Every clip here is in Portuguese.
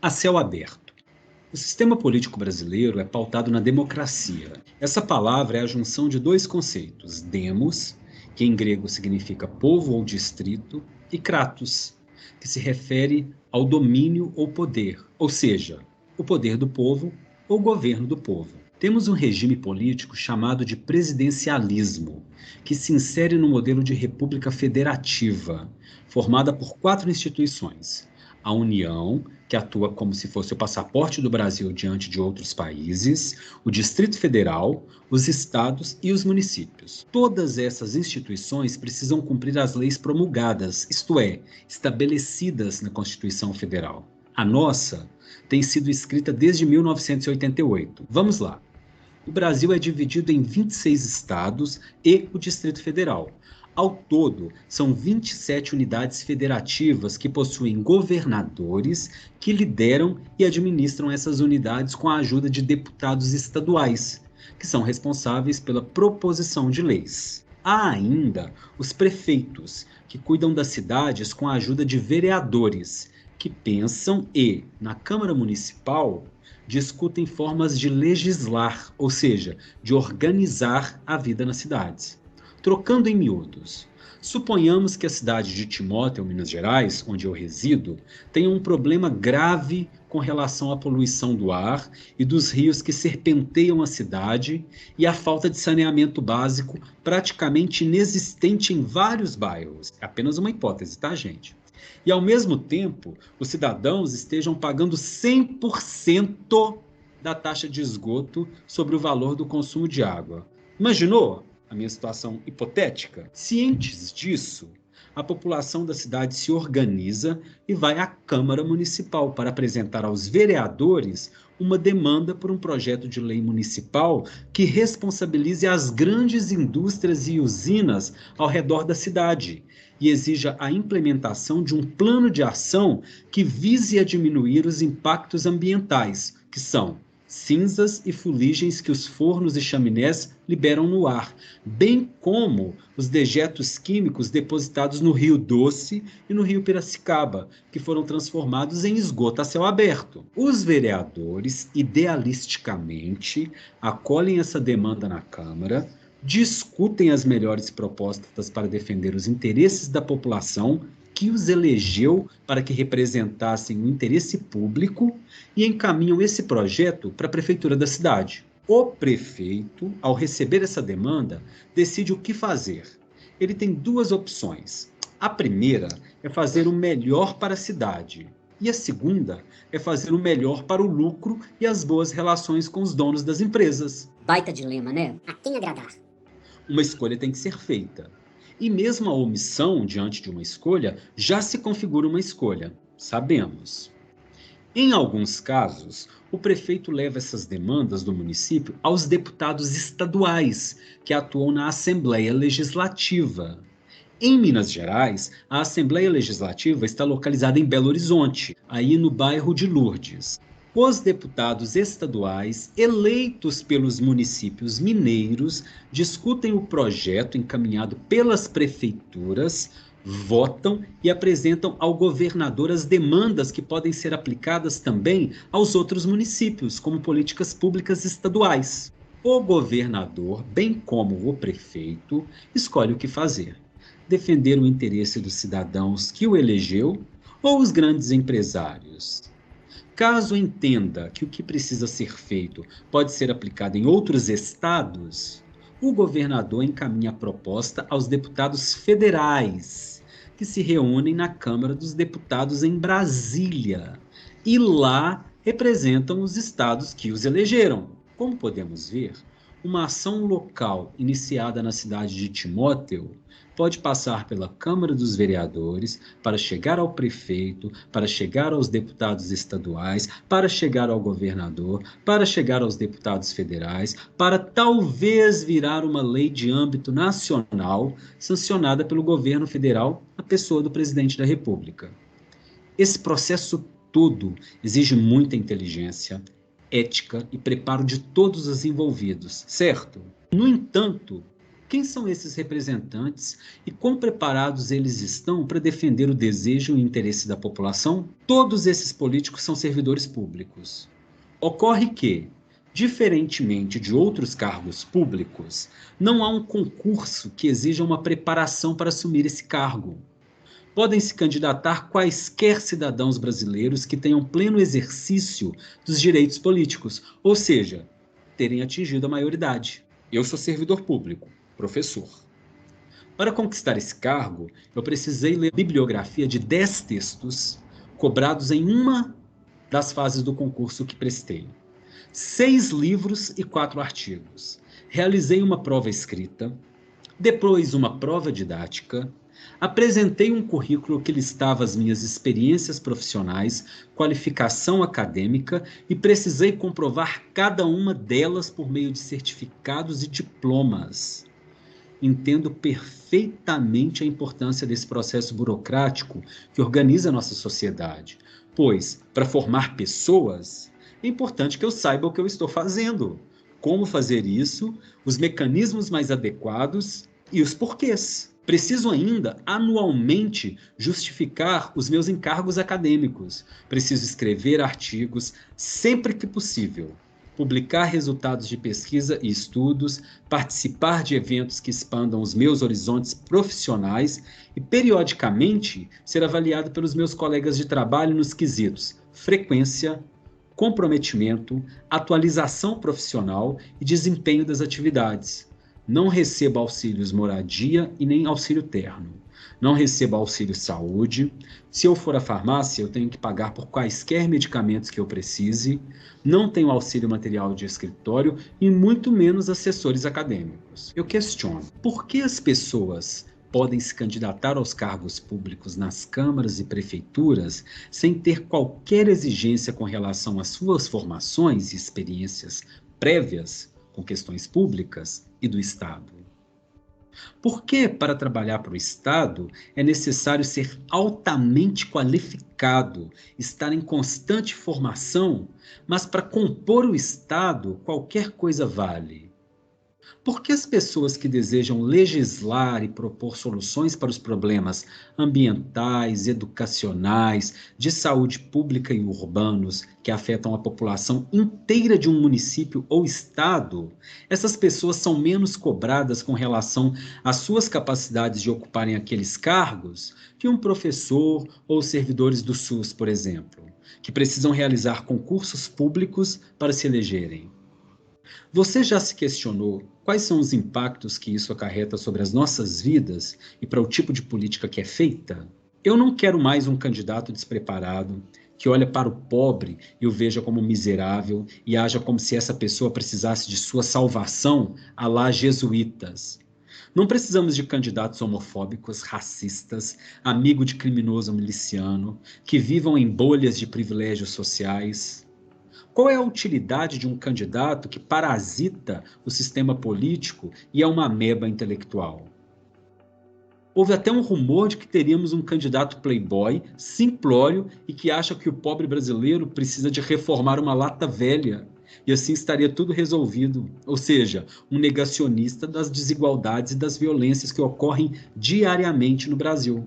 A céu aberto. O sistema político brasileiro é pautado na democracia. Essa palavra é a junção de dois conceitos: demos, que em grego significa povo ou distrito, e kratos, que se refere ao domínio ou poder, ou seja, o poder do povo ou governo do povo. Temos um regime político chamado de presidencialismo, que se insere no modelo de república federativa, formada por 4 instituições: a União, que atua como se fosse o passaporte do Brasil diante de outros países, o Distrito Federal, os estados e os municípios. Todas essas instituições precisam cumprir as leis promulgadas, isto é, estabelecidas na Constituição Federal. A nossa tem sido escrita desde 1988. Vamos lá. O Brasil é dividido em 26 estados e o Distrito Federal. Ao todo, são 27 unidades federativas que possuem governadores que lideram e administram essas unidades com a ajuda de deputados estaduais, que são responsáveis pela proposição de leis. Há ainda os prefeitos, que cuidam das cidades com a ajuda de vereadores, que pensam e, na Câmara Municipal, discutem formas de legislar, ou seja, de organizar a vida nas cidades. Trocando em miúdos, suponhamos que a cidade de Timóteo, Minas Gerais, onde eu resido, tenha um problema grave com relação à poluição do ar e dos rios que serpenteiam a cidade e a falta de saneamento básico praticamente inexistente em vários bairros. É apenas uma hipótese, tá, gente? E, ao mesmo tempo, os cidadãos estejam pagando 100% da taxa de esgoto sobre o valor do consumo de água. Imaginou a minha situação hipotética? Cientes disso, a população da cidade se organiza e vai à Câmara Municipal para apresentar aos vereadores uma demanda por um projeto de lei municipal que responsabilize as grandes indústrias e usinas ao redor da cidade e exija a implementação de um plano de ação que vise a diminuir os impactos ambientais, que são cinzas e fuligens que os fornos e chaminés liberam no ar, bem como os dejetos químicos depositados no Rio Doce e no Rio Piracicaba, que foram transformados em esgoto a céu aberto. Os vereadores, idealisticamente, acolhem essa demanda na Câmara, discutem as melhores propostas para defender os interesses da população que os elegeu para que representassem o interesse público e encaminham esse projeto para a prefeitura da cidade. O prefeito, ao receber essa demanda, decide o que fazer. Ele tem 2 opções. A primeira é fazer o melhor para a cidade. E a segunda é fazer o melhor para o lucro e as boas relações com os donos das empresas. Baita dilema, né? A quem agradar? Uma escolha tem que ser feita. E mesmo a omissão diante de uma escolha já se configura uma escolha, sabemos. Em alguns casos, o prefeito leva essas demandas do município aos deputados estaduais, que atuam na Assembleia Legislativa. Em Minas Gerais, a Assembleia Legislativa está localizada em Belo Horizonte, aí no bairro de Lourdes. Os deputados estaduais eleitos pelos municípios mineiros discutem o projeto encaminhado pelas prefeituras, votam e apresentam ao governador as demandas que podem ser aplicadas também aos outros municípios, como políticas públicas estaduais. O governador, bem como o prefeito, escolhe o que fazer: defender o interesse dos cidadãos que o elegeu ou os grandes empresários. Caso entenda que o que precisa ser feito pode ser aplicado em outros estados, o governador encaminha a proposta aos deputados federais, que se reúnem na Câmara dos Deputados em Brasília, e lá representam os estados que os elegeram. Como podemos ver, uma ação local iniciada na cidade de Timóteo pode passar pela Câmara dos Vereadores, para chegar ao prefeito, para chegar aos deputados estaduais, para chegar ao governador, para chegar aos deputados federais, para talvez virar uma lei de âmbito nacional, sancionada pelo governo federal, na pessoa do presidente da República. Esse processo todo exige muita inteligência, ética e preparo de todos os envolvidos, certo? No entanto, Quem são esses representantes e quão preparados eles estão para defender o desejo e o interesse da população? Todos esses políticos são servidores públicos. Ocorre que, diferentemente de outros cargos públicos, não há um concurso que exija uma preparação para assumir esse cargo. Podem se candidatar quaisquer cidadãos brasileiros que tenham pleno exercício dos direitos políticos, ou seja, terem atingido a maioridade. Eu sou servidor público, professor. Para conquistar esse cargo, eu precisei ler bibliografia de 10 textos cobrados em uma das fases do concurso que prestei. 6 livros e 4 artigos. Realizei uma prova escrita, depois uma prova didática, apresentei um currículo que listava as minhas experiências profissionais, qualificação acadêmica e precisei comprovar cada uma delas por meio de certificados e diplomas. Entendo perfeitamente a importância desse processo burocrático que organiza a nossa sociedade, pois, para formar pessoas, é importante que eu saiba o que eu estou fazendo, como fazer isso, os mecanismos mais adequados e os porquês. Preciso ainda, anualmente, justificar os meus encargos acadêmicos. Preciso escrever artigos sempre que possível, publicar resultados de pesquisa e estudos, participar de eventos que expandam os meus horizontes profissionais e, periodicamente, ser avaliado pelos meus colegas de trabalho nos quesitos frequência, comprometimento, atualização profissional e desempenho das atividades. Não recebo auxílios moradia e nem auxílio terno. Não recebo auxílio saúde. Se eu for à farmácia, eu tenho que pagar por quaisquer medicamentos que eu precise. Não tenho auxílio material de escritório e muito menos assessores acadêmicos. Eu questiono, por que as pessoas podem se candidatar aos cargos públicos nas câmaras e prefeituras sem ter qualquer exigência com relação às suas formações e experiências prévias com questões públicas e do Estado? Por que, para trabalhar para o Estado, é necessário ser altamente qualificado, estar em constante formação, mas para compor o Estado, qualquer coisa vale? Por que as pessoas que desejam legislar e propor soluções para os problemas ambientais, educacionais, de saúde pública e urbanos que afetam a população inteira de um município ou estado, essas pessoas são menos cobradas com relação às suas capacidades de ocuparem aqueles cargos que um professor ou servidores do SUS, por exemplo, que precisam realizar concursos públicos para se elegerem? Você já se questionou quais são os impactos que isso acarreta sobre as nossas vidas e para o tipo de política que é feita? Eu não quero mais um candidato despreparado que olha para o pobre e o veja como miserável e haja como se essa pessoa precisasse de sua salvação à la jesuítas. Não precisamos de candidatos homofóbicos, racistas, amigo de criminoso miliciano, que vivam em bolhas de privilégios sociais. Qual é a utilidade de um candidato que parasita o sistema político e é uma ameba intelectual? Houve até um rumor de que teríamos um candidato playboy, simplório e que acha que o pobre brasileiro precisa de reformar uma lata velha e assim estaria tudo resolvido. Ou seja, um negacionista das desigualdades e das violências que ocorrem diariamente no Brasil.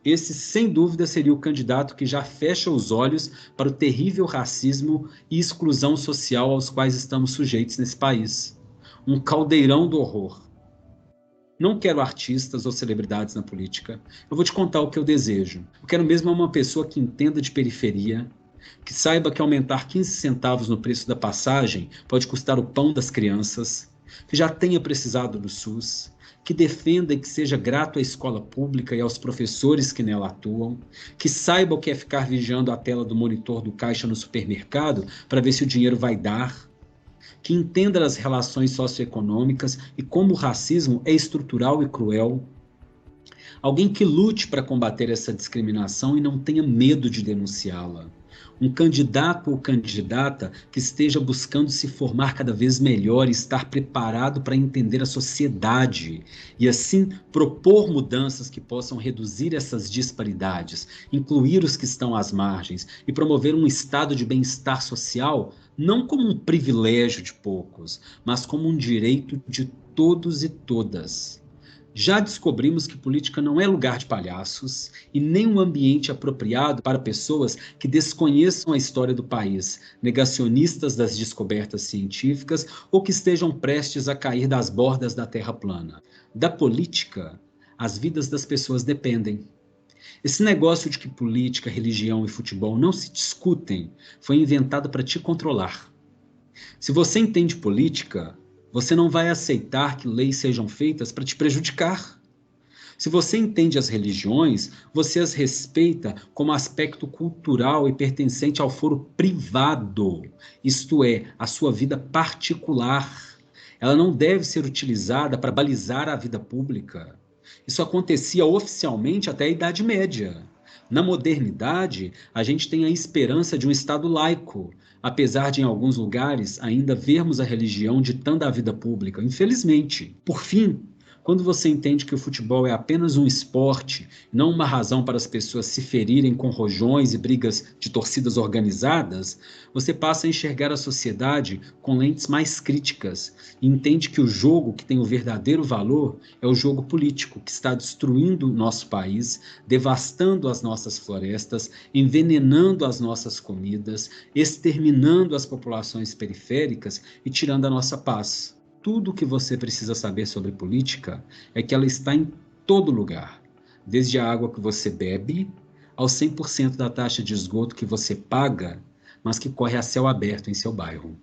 Esse, sem dúvida, seria o candidato que já fecha os olhos para o terrível racismo e exclusão social aos quais estamos sujeitos nesse país. Um caldeirão do horror. Não quero artistas ou celebridades na política. Eu vou te contar o que eu desejo. Eu quero mesmo uma pessoa que entenda de periferia, que saiba que aumentar 15 centavos no preço da passagem pode custar o pão das crianças, que já tenha precisado do SUS, que defenda e que seja grato à escola pública e aos professores que nela atuam, que saiba o que é ficar vigiando a tela do monitor do caixa no supermercado para ver se o dinheiro vai dar, que entenda as relações socioeconômicas e como o racismo é estrutural e cruel. Alguém que lute para combater essa discriminação e não tenha medo de denunciá-la. Um candidato ou candidata que esteja buscando se formar cada vez melhor e estar preparado para entender a sociedade e assim propor mudanças que possam reduzir essas disparidades, incluir os que estão às margens e promover um estado de bem-estar social não como um privilégio de poucos, mas como um direito de todos e todas. Já descobrimos que política não é lugar de palhaços e nem um ambiente apropriado para pessoas que desconheçam a história do país, negacionistas das descobertas científicas ou que estejam prestes a cair das bordas da Terra plana. Da política, as vidas das pessoas dependem. Esse negócio de que política, religião e futebol não se discutem foi inventado para te controlar. Se você entende política, você não vai aceitar que leis sejam feitas para te prejudicar. Se você entende as religiões, você as respeita como aspecto cultural e pertencente ao foro privado, isto é, a sua vida particular. Ela não deve ser utilizada para balizar a vida pública. Isso acontecia oficialmente até a Idade Média. Na modernidade, a gente tem a esperança de um Estado laico, apesar de em alguns lugares ainda vermos a religião ditando a vida pública, infelizmente. Por fim, quando você entende que o futebol é apenas um esporte, não uma razão para as pessoas se ferirem com rojões e brigas de torcidas organizadas, você passa a enxergar a sociedade com lentes mais críticas e entende que o jogo que tem o verdadeiro valor é o jogo político, que está destruindo o nosso país, devastando as nossas florestas, envenenando as nossas comidas, exterminando as populações periféricas e tirando a nossa paz. Tudo o que você precisa saber sobre política é que ela está em todo lugar, desde a água que você bebe ao 100% da taxa de esgoto que você paga, mas que corre a céu aberto em seu bairro.